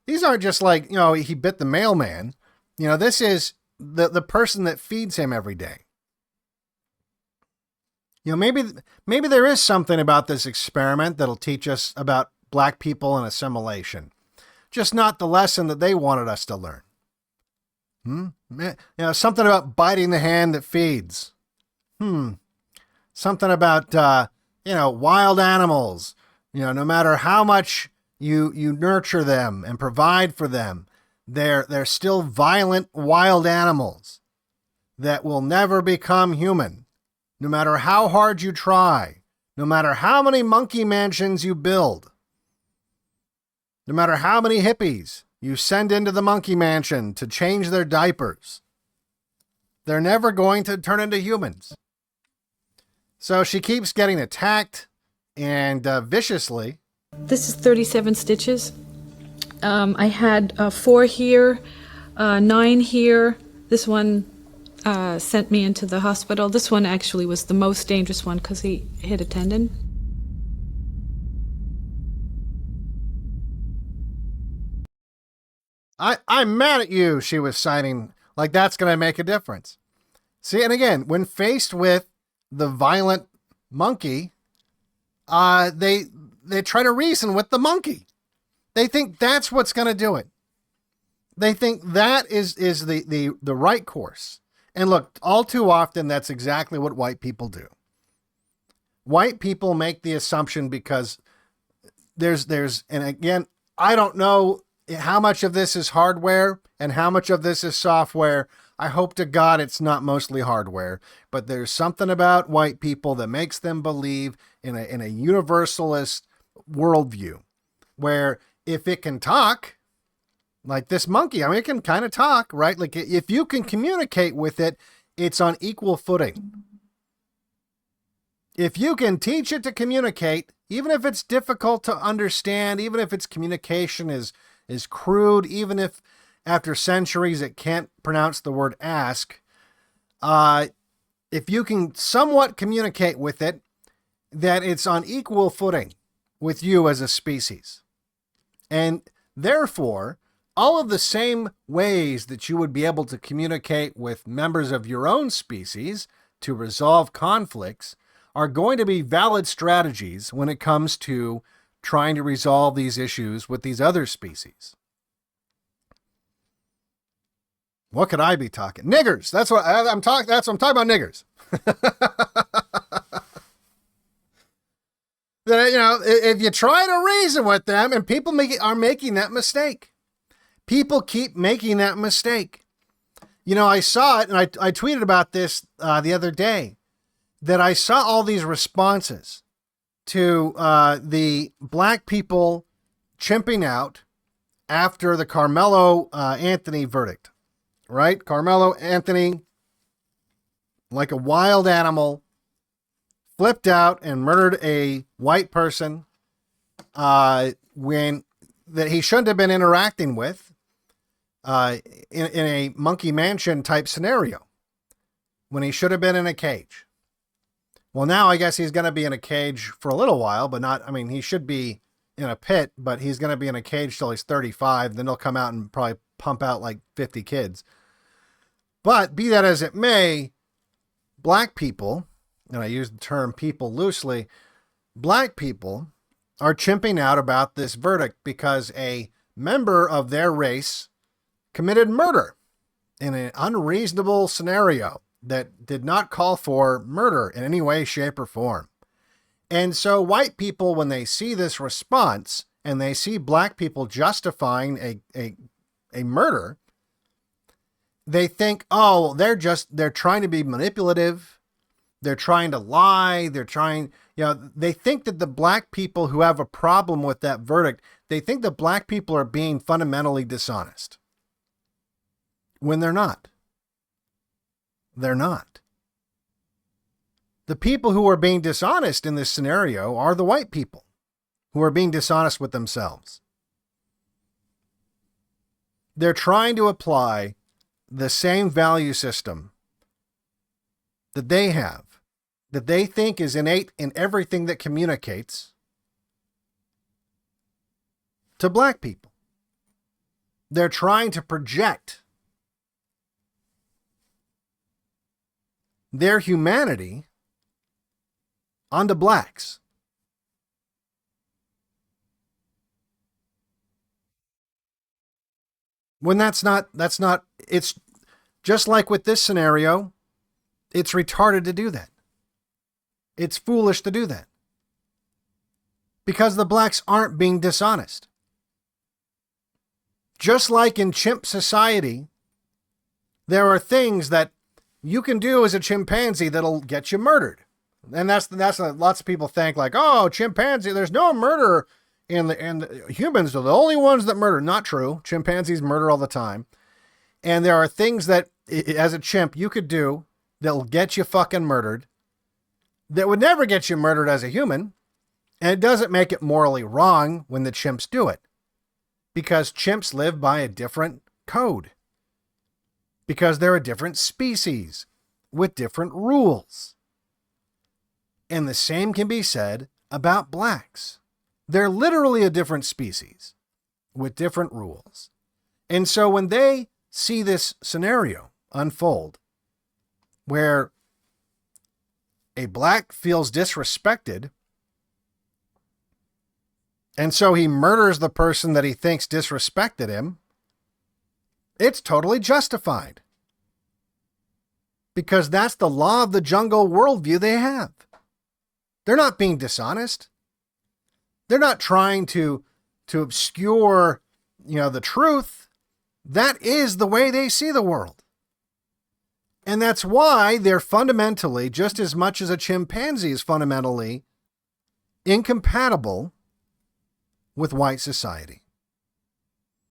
these aren't just like, he bit the mailman. This is the person that feeds him every day. Maybe there is something about this experiment that'll teach us about black people and assimilation. Just not the lesson that they wanted us to learn. Something about biting the hand that feeds. Something about, wild animals. No matter how much you nurture them and provide for them, they're still violent, wild animals that will never become human. No matter how hard you try, no matter how many monkey mansions you build, no matter how many hippies you send into the monkey mansion to change their diapers, they're never going to turn into humans. So she keeps getting attacked and viciously. This is 37 stitches. I had 4 here, 9 here. This one sent me into the hospital. This one actually was the most dangerous one because he hit a tendon. I'm mad at you, she was citing, like that's going to make a difference. See, and again, when faced with the violent monkey, they try to reason with the monkey. They think that's what's going to do it. They think that is the right course. And look, all too often, that's exactly what white people do. White people make the assumption because and again, I don't know how much of this is hardware and how much of this is software. I hope to God it's not mostly hardware, but there's something about white people that makes them believe in a universalist worldview where if it can talk, like this monkey, it can kind of talk, right? Like if you can communicate with it, it's on equal footing. If you can teach it to communicate, even if it's difficult to understand, even if its communication is crude, even if after centuries it can't pronounce the word ask, if you can somewhat communicate with it, that it's on equal footing with you as a species. And therefore, all of the same ways that you would be able to communicate with members of your own species to resolve conflicts are going to be valid strategies when it comes to trying to resolve these issues with these other species. What could I be talking? Niggers. That's what I'm talking. That's what I'm talking about. Niggers. That, if you try to reason with them, and people are making that mistake. People keep making that mistake. I saw it, and I tweeted about this the other day, that I saw all these responses to the black people chimping out after the Carmelo Anthony verdict, right? Carmelo Anthony, like a wild animal, flipped out and murdered a white person that he shouldn't have been interacting with in a monkey mansion type scenario when he should have been in a cage. Well, now I guess he's going to be in a cage for a little while, but not, he should be in a pit, but he's going to be in a cage till he's 35. Then he'll come out and probably pump out like 50 kids. But be that as it may, black people, and I use the term people loosely, black people are chimping out about this verdict because a member of their race committed murder in an unreasonable scenario that did not call for murder in any way, shape, or form. And so white people, when they see this response and they see black people justifying a murder, they think, oh, they're trying to be manipulative. They're trying to lie. They think that the black people who have a problem with that verdict, they think the black people are being fundamentally dishonest. When they're not. They're not. The people who are being dishonest in this scenario are the white people who are being dishonest with themselves. They're trying to apply the same value system that they have, that they think is innate in everything that communicates, to black people. They're trying to project their humanity onto blacks. When that's not, it's just like with this scenario, it's retarded to do that. It's foolish to do that. Because the blacks aren't being dishonest. Just like in chimp society, there are things that you can do as a chimpanzee that'll get you murdered. And that's lots of people think like, oh, chimpanzee, there's no murder and humans are the only ones that murder. Not true. Chimpanzees murder all the time. And there are things that as a chimp you could do that'll get you fucking murdered that would never get you murdered as a human. And it doesn't make it morally wrong when the chimps do it. Because chimps live by a different code. Because they're a different species with different rules. And the same can be said about blacks. They're literally a different species with different rules. And so when they see this scenario unfold, where a black feels disrespected, and so he murders the person that he thinks disrespected him, it's totally justified. Because that's the law of the jungle worldview they have. They're not being dishonest. They're not trying to obscure, the truth. That is the way they see the world. And that's why they're fundamentally, just as much as a chimpanzee is fundamentally incompatible with white society.